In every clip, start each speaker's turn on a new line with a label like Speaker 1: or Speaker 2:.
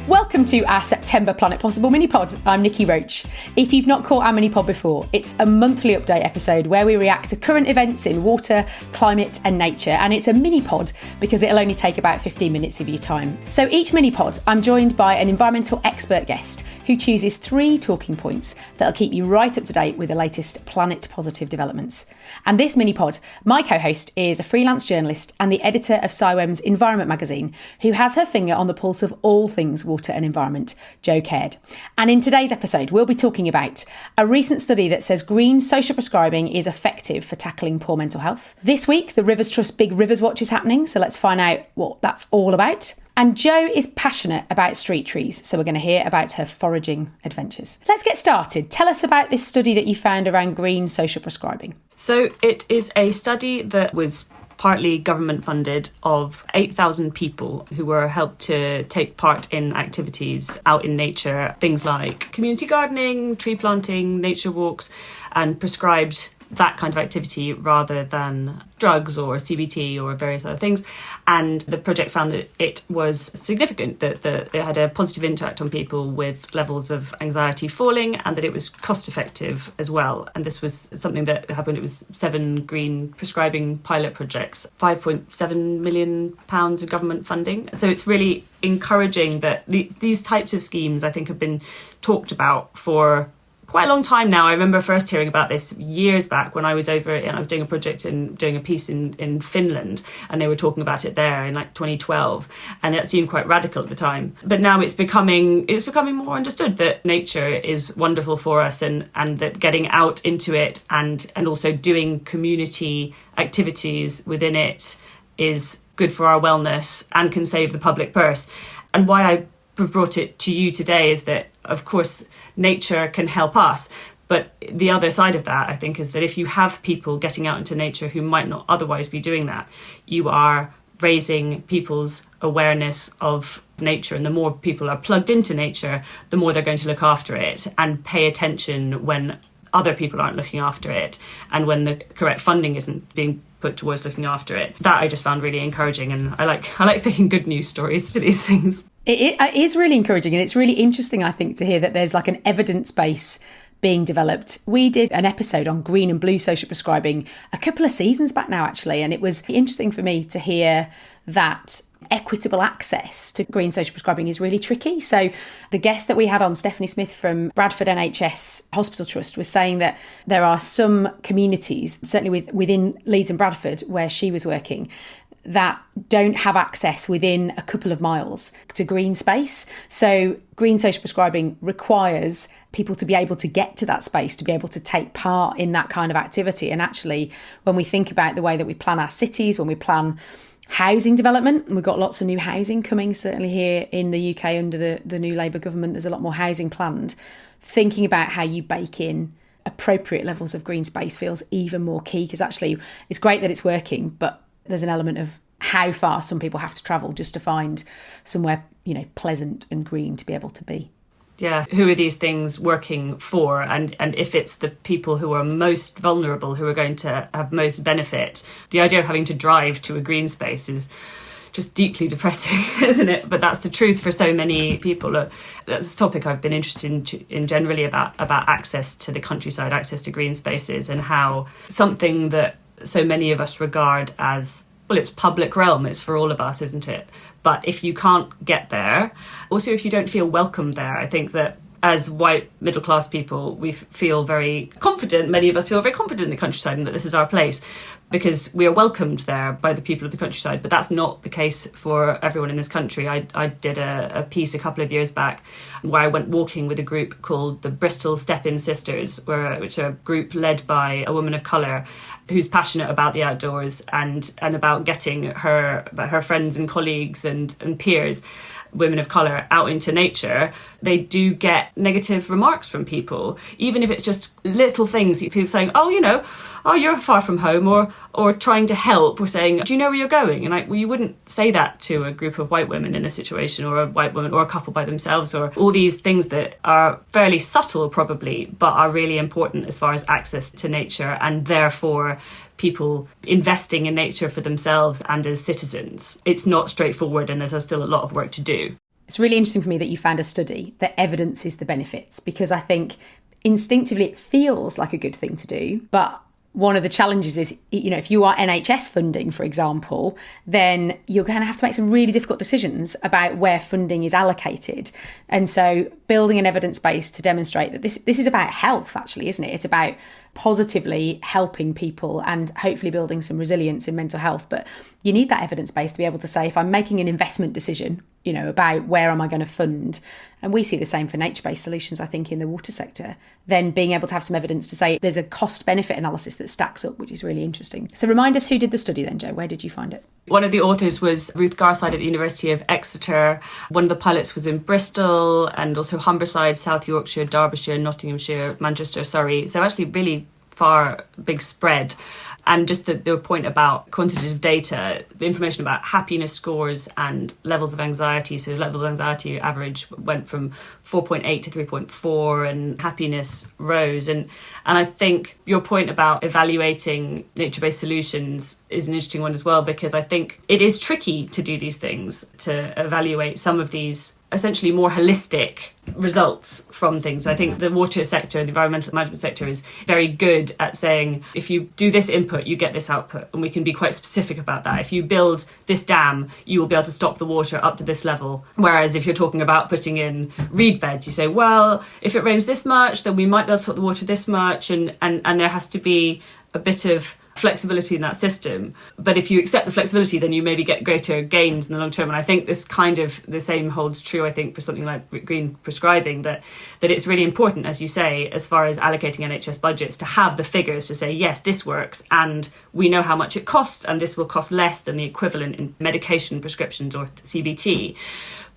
Speaker 1: Welcome to our September Planet Possible MiniPod. I'm Niki Roach. If you've not caught our MiniPod before, it's a monthly update episode where we react to current events in water, climate and nature, and it's a MiniPod because it'll only take about 15 minutes of your time. So each MiniPod, I'm joined by an environmental expert guest who chooses 3 talking points that'll keep you right up to date with the latest planet positive developments. And this MiniPod, my co-host is a freelance journalist and the editor of SciWem's Environment magazine, who has her finger on the pulse of all things water and environment, Jo Caird. And in today's episode, we'll be talking about a recent study that says green social prescribing is effective for tackling poor mental health. This week, the Rivers Trust Big Rivers Watch is happening, so let's find out what that's all about. And Jo is passionate about street trees, so we're going to hear about her foraging adventures. Let's get started. Tell us about this study that you found around green social prescribing.
Speaker 2: So it is a study that was partly government funded of 8,000 people who were helped to take part in activities out in nature, things like community gardening, tree planting, nature walks, and prescribed that kind of activity rather than drugs or CBT or various other things. And the project found that it was significant, that it had a positive impact on people with levels of anxiety falling, and that it was cost effective as well. And this was something that happened. It was 7 green prescribing pilot projects, £5.7 million of government funding. So it's really encouraging that these types of schemes, I think, have been talked about for quite a long time now. I remember first hearing about this years back when I was over and I was doing a project and doing a piece in Finland, and they were talking about it there in like 2012, and that seemed quite radical at the time. But now it's becoming more understood that nature is wonderful for us, and that getting out into it and also doing community activities within it is good for our wellness and can save the public purse. And why I brought it to you today is that, of course, nature can help us. But the other side of that, I think, is that if you have people getting out into nature who might not otherwise be doing that, you are raising people's awareness of nature. And the more people are plugged into nature, the more they're going to look after it and pay attention when other people aren't looking after it, and when the correct funding isn't being put towards looking after it. That I just found really encouraging, and I like picking good news stories for these things.
Speaker 1: It is really encouraging, and it's really interesting, I think, to hear that there's like an evidence base being developed. We did an episode on green and blue social prescribing a couple of seasons back now, actually, and it was interesting for me to hear that equitable access to green social prescribing is really tricky. So the guest that we had on, Stephanie Smith from Bradford NHS Hospital Trust, was saying that there are some communities, certainly within Leeds and Bradford, where she was working, that don't have access within a couple of miles to green space. So green social prescribing requires people to be able to get to that space, to be able to take part in that kind of activity. And actually, when we think about the way that we plan our cities, when we plan housing development, and we've got lots of new housing coming, certainly here in the UK under the new Labour government, there's a lot more housing planned. Thinking about how you bake in appropriate levels of green space feels even more key, because actually it's great that it's working, but there's an element of how far some people have to travel just to find somewhere, pleasant and green to be able to be.
Speaker 2: Yeah, who are these things working for? And if it's the people who are most vulnerable, who are going to have most benefit, the idea of having to drive to a green space is just deeply depressing, isn't it? But that's the truth for so many people. That's a topic I've been interested in generally about access to the countryside, access to green spaces, and how something that so many of us regard as, well, it's public realm, it's for all of us, isn't it? But if you can't get there, also if you don't feel welcomed there, I think that as white middle class people, we feel very confident, many of us feel very confident in the countryside and that this is our place because we are welcomed there by the people of the countryside. But that's not the case for everyone in this country. I did a piece a couple of years back where I went walking with a group called the Bristol Step-In Sisters, which are a group led by a woman of colour who's passionate about the outdoors and about getting her friends and colleagues and peers, women of colour, out into nature. They do get negative remarks from people, even if it's just little things, people saying, oh, you're far from home, or trying to help, or saying, do you know where you're going? And you wouldn't say that to a group of white women in this situation, or a white woman or a couple by themselves, or all these things that are fairly subtle probably, but are really important as far as access to nature, and therefore people investing in nature for themselves and as citizens. It's not straightforward, and there's still a lot of work to do.
Speaker 1: It's really interesting for me that you found a study that evidences the benefits, because I think instinctively it feels like a good thing to do. But one of the challenges is, if you are NHS funding, for example, then you're going to have to make some really difficult decisions about where funding is allocated. And so building an evidence base to demonstrate that this is about health, actually, isn't it? It's about positively helping people and hopefully building some resilience in mental health. But you need that evidence base to be able to say, if I'm making an investment decision, about where am I going to fund, and we see the same for nature-based solutions, I think, in the water sector, then being able to have some evidence to say there's a cost-benefit analysis that stacks up, which is really interesting. So remind us who did the study then, Jo. Where did you find it?
Speaker 2: One of the authors was Ruth Garside at the University of Exeter. One of the pilots was in Bristol and also Humberside, South Yorkshire, Derbyshire, Nottinghamshire, Manchester, Surrey. So actually really far, big spread. And just the point about quantitative data, the information about happiness scores and levels of anxiety. So levels of anxiety average went from 4.8 to 3.4 and happiness rose. And I think your point about evaluating nature-based solutions is an interesting one as well, because I think it is tricky to do these things, to evaluate some of these essentially more holistic results from things. So I think the water sector, the environmental management sector, is very good at saying, if you do this input, you get this output. And we can be quite specific about that. If you build this dam, you will be able to stop the water up to this level. Whereas if you're talking about putting in reed beds, you say, well, if it rains this much, then we might be able to stop the water this much. And there has to be a bit of flexibility in that system. But if you accept the flexibility, then you maybe get greater gains in the long term. And I think this kind of the same holds true, I think, for something like green prescribing, that it's really important, as you say, as far as allocating NHS budgets, to have the figures to say, yes, this works and we know how much it costs, and this will cost less than the equivalent in medication prescriptions or CBT.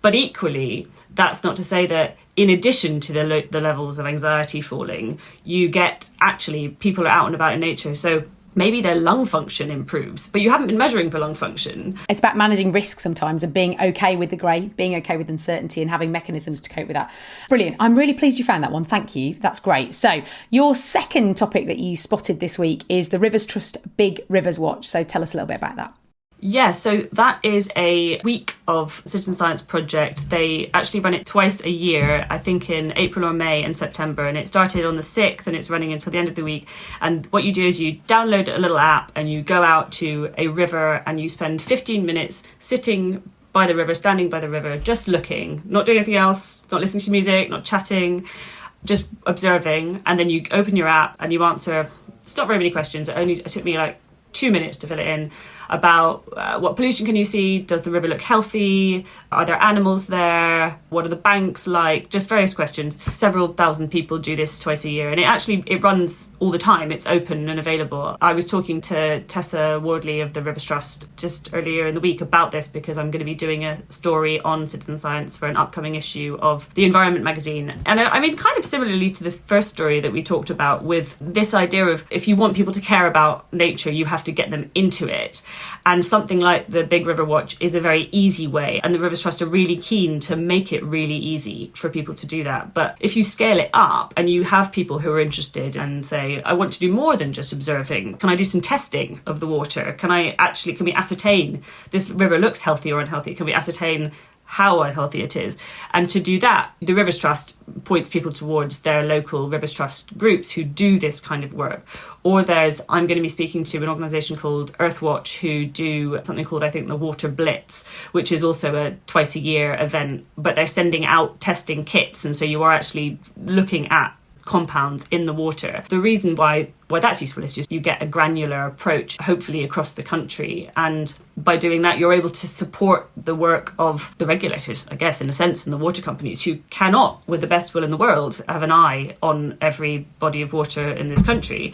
Speaker 2: But equally, that's not to say that in addition to the levels of anxiety falling, you get actually people are out and about in nature. So maybe their lung function improves, but you haven't been measuring for lung function.
Speaker 1: It's about managing risk sometimes and being okay with the grey, being okay with uncertainty and having mechanisms to cope with that. Brilliant. I'm really pleased you found that one. Thank you. That's great. So your second topic that you spotted this week is the Rivers Trust Big Rivers Watch. So tell us a little bit about that.
Speaker 2: Yeah, so that is a week of citizen science project. They actually run it twice a year, I think in April or May and September. And it started on the 6th and it's running until the end of the week. And what you do is you download a little app and you go out to a river and you spend 15 minutes sitting by the river, standing by the river, just looking, not doing anything else, not listening to music, not chatting, just observing. And then you open your app and you answer, it's not very many questions. It took me like 2 minutes to fill it in, about what pollution can you see? Does the river look healthy? Are there animals there? What are the banks like? Just various questions. Several thousand people do this twice a year, and it runs all the time. It's open and available. I was talking to Tessa Wardley of the Rivers Trust just earlier in the week about this, because I'm going to be doing a story on citizen science for an upcoming issue of the Environment magazine. And I mean, kind of similarly to the first story that we talked about, with this idea of, if you want people to care about nature, you have to get them into it. And something like the Big River Watch is a very easy way, and the Rivers Trust are really keen to make it really easy for people to do that. But if you scale it up and you have people who are interested and say, I want to do more than just observing, can I do some testing of the water? Can we ascertain this river looks healthy or unhealthy? Can we ascertain how unhealthy it is? And to do that, the Rivers Trust points people towards their local Rivers Trust groups who do this kind of work. Or I'm going to be speaking to an organisation called Earthwatch, who do something called, I think, the Water Blitz, which is also a twice a year event, but they're sending out testing kits. And so you are actually looking at compounds in the water. The reason why that's useful is just you get a granular approach, hopefully across the country. And by doing that, you're able to support the work of the regulators, I guess, in a sense, and the water companies, who cannot, with the best will in the world, have an eye on every body of water in this country.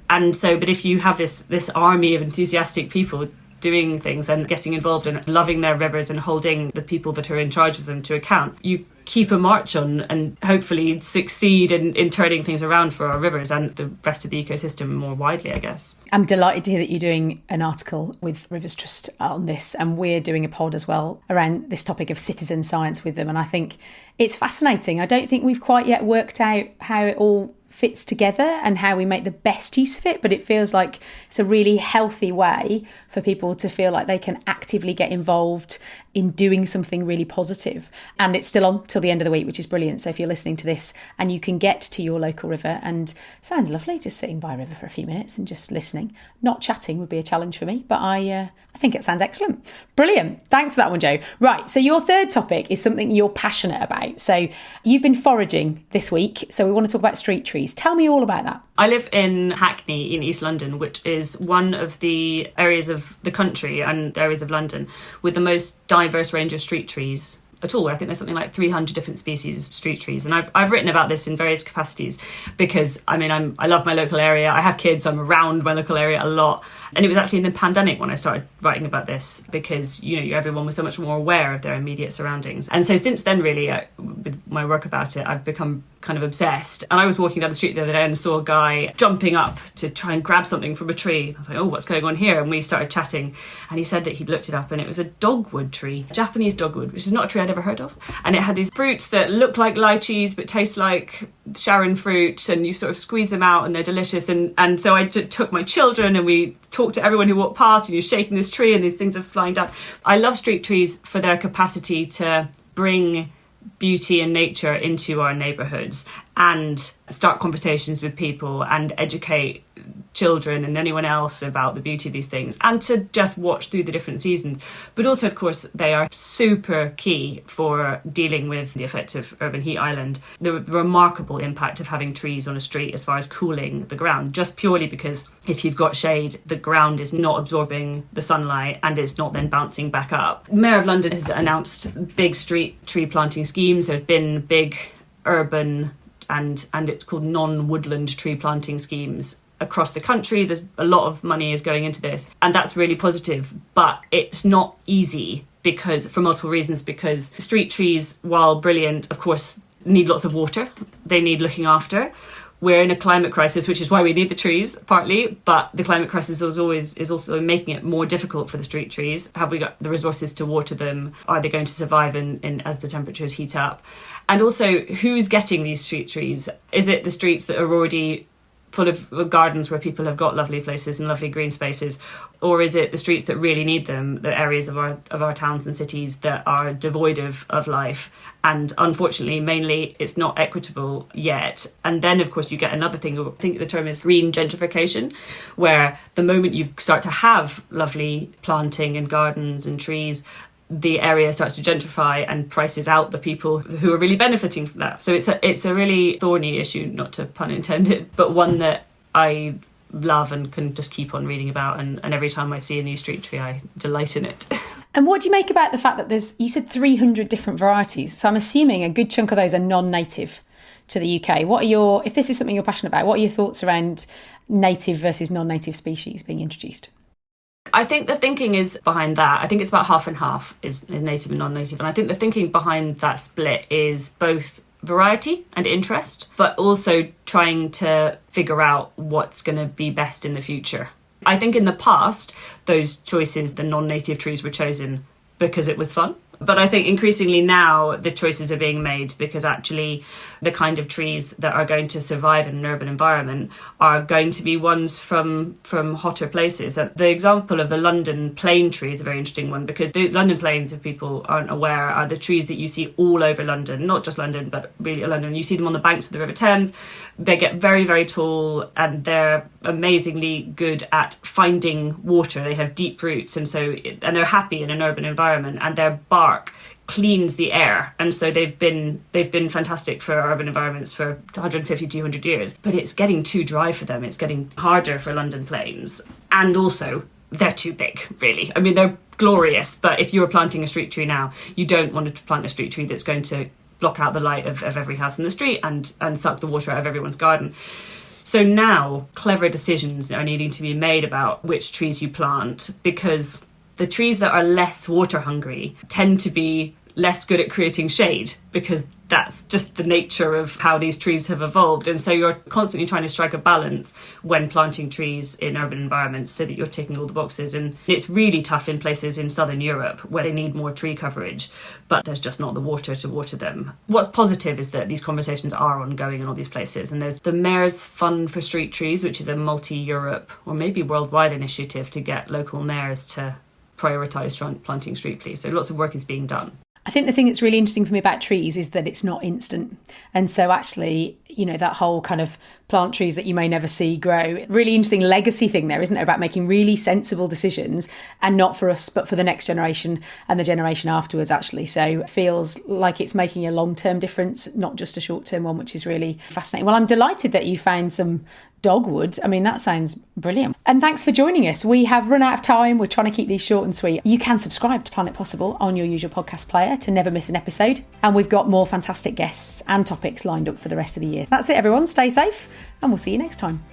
Speaker 2: And so, but if you have this army of enthusiastic people doing things and getting involved and loving their rivers and holding the people that are in charge of them to account, you keep a march on and hopefully succeed in turning things around for our rivers and the rest of the ecosystem more widely, I guess.
Speaker 1: I'm delighted to hear that you're doing an article with Rivers Trust on this, and we're doing a pod as well around this topic of citizen science with them. And I think it's fascinating. I don't think we've quite yet worked out how it all fits together and how we make the best use of it, but it feels like it's a really healthy way for people to feel like they can actively get involved in doing something really positive. And it's still on till the end of the week, which is brilliant. So if you're listening to this and you can get to your local river, and sounds lovely just sitting by a river for a few minutes and just listening, not chatting would be a challenge for me, but I think it sounds excellent. Brilliant. Thanks for that one, Jo. Right, so your third topic is something you're passionate about. So you've been foraging this week, so we want to talk about street trees. Tell me all about that.
Speaker 2: I live in Hackney in East London, which is one of the areas of the country and areas of London with the most diverse range of street trees at all. I think there's something like 300 different species of street trees. And I've written about this in various capacities because, I love my local area. I have kids. I'm around my local area a lot. And it was actually in the pandemic when I started writing about this because, everyone was so much more aware of their immediate surroundings. And so since then, really, with my work about it, I've become kind of obsessed. And I was walking down the street the other day and saw a guy jumping up to try and grab something from a tree. I was like, oh, what's going on here? And we started chatting. And he said that he'd looked it up and it was a dogwood tree, Japanese dogwood, which is not a tree I'd ever heard of. And it had these fruits that look like lychees but taste like Sharon fruit, and you sort of squeeze them out and they're delicious. And so I took my children and we talked to everyone who walked past, and you're shaking this tree and these things are flying down. I love street trees for their capacity to bring beauty and nature into our neighbourhoods and start conversations with people and educate children and anyone else about the beauty of these things, and to just watch through the different seasons. But also, of course, they are super key for dealing with the effect of urban heat island, the remarkable impact of having trees on a street as far as cooling the ground, just purely because if you've got shade, the ground is not absorbing the sunlight and it's not then bouncing back up. Mayor of London has announced big street tree planting schemes. There have been big urban and it's called non-woodland tree planting schemes across the country. There's a lot of money is going into this, and that's really positive, but it's not easy because for multiple reasons. Because street trees, while brilliant, of course, need lots of water. They need looking after. We're in a climate crisis, which is why we need the trees, partly, but the climate crisis is also making it more difficult for the street trees. Have we got the resources to water them? Are they going to survive in as the temperatures heat up? And also, who's getting these street trees? Is it the streets that are already full of gardens where people have got lovely places and lovely green spaces, or is it the streets that really need them, the areas of our towns and cities that are devoid of life? And unfortunately, mainly it's not equitable yet. And then, of course, you get another thing. I think the term is green gentrification, where the moment you start to have lovely planting and gardens and trees, the area starts to gentrify and prices out the people who are really benefiting from that. So it's a really thorny issue, not to pun intended, but one that I love and can just keep on reading about. And every time I see a new street tree, I delight in it.
Speaker 1: And what do you make about the fact that you said 300 different varieties? So I'm assuming a good chunk of those are non-native to the UK. If this is something you're passionate about, what are your thoughts around native versus non-native species being introduced?
Speaker 2: I think the thinking is behind that. I think it's about half and half is native and non-native. And I think the thinking behind that split is both variety and interest, but also trying to figure out what's going to be best in the future. I think in the past, those choices, the non-native trees were chosen because it was fun. But I think increasingly now the choices are being made because actually the kind of trees that are going to survive in an urban environment are going to be ones from hotter places. The example of the London plane tree is a very interesting one because the London planes, if people aren't aware, are the trees that you see all over London, not just London, but really London. You see them on the banks of the River Thames. They get very, very tall and they're amazingly good at finding water. They have deep roots and they're happy in an urban environment, and their bark cleans the air, and so they've been fantastic for urban environments for 150, 200 years. But it's getting too dry for them. It's getting harder for London plains, and also they're too big, really. I mean, they're glorious, but if you're planting a street tree now, you don't want to plant a street tree that's going to block out the light of every house in the street and suck the water out of everyone's garden. So now clever decisions are needing to be made about which trees you plant, because the trees that are less water hungry tend to be less good at creating shade, because that's just the nature of how these trees have evolved. And so you're constantly trying to strike a balance when planting trees in urban environments so that you're ticking all the boxes. And it's really tough in places in southern Europe where they need more tree coverage, but there's just not the water to water them. What's positive is that these conversations are ongoing in all these places. And there's the Mayor's Fund for Street Trees, which is a multi-Europe or maybe worldwide initiative to get local mayors to prioritise planting street trees. So lots of work is being done.
Speaker 1: I think the thing that's really interesting for me about trees is that it's not instant. And so actually, that whole kind of plant trees that you may never see grow, really interesting legacy thing there, isn't there, about making really sensible decisions, and not for us, but for the next generation and the generation afterwards, actually. So it feels like it's making a long-term difference, not just a short-term one, which is really fascinating. Well, I'm delighted that you found some dogwood. I mean, that sounds brilliant. And thanks for joining us. We have run out of time. We're trying to keep these short and sweet. You can subscribe to Planet Possible on your usual podcast player to never miss an episode. And we've got more fantastic guests and topics lined up for the rest of the year. That's it, everyone. Stay safe, and we'll see you next time.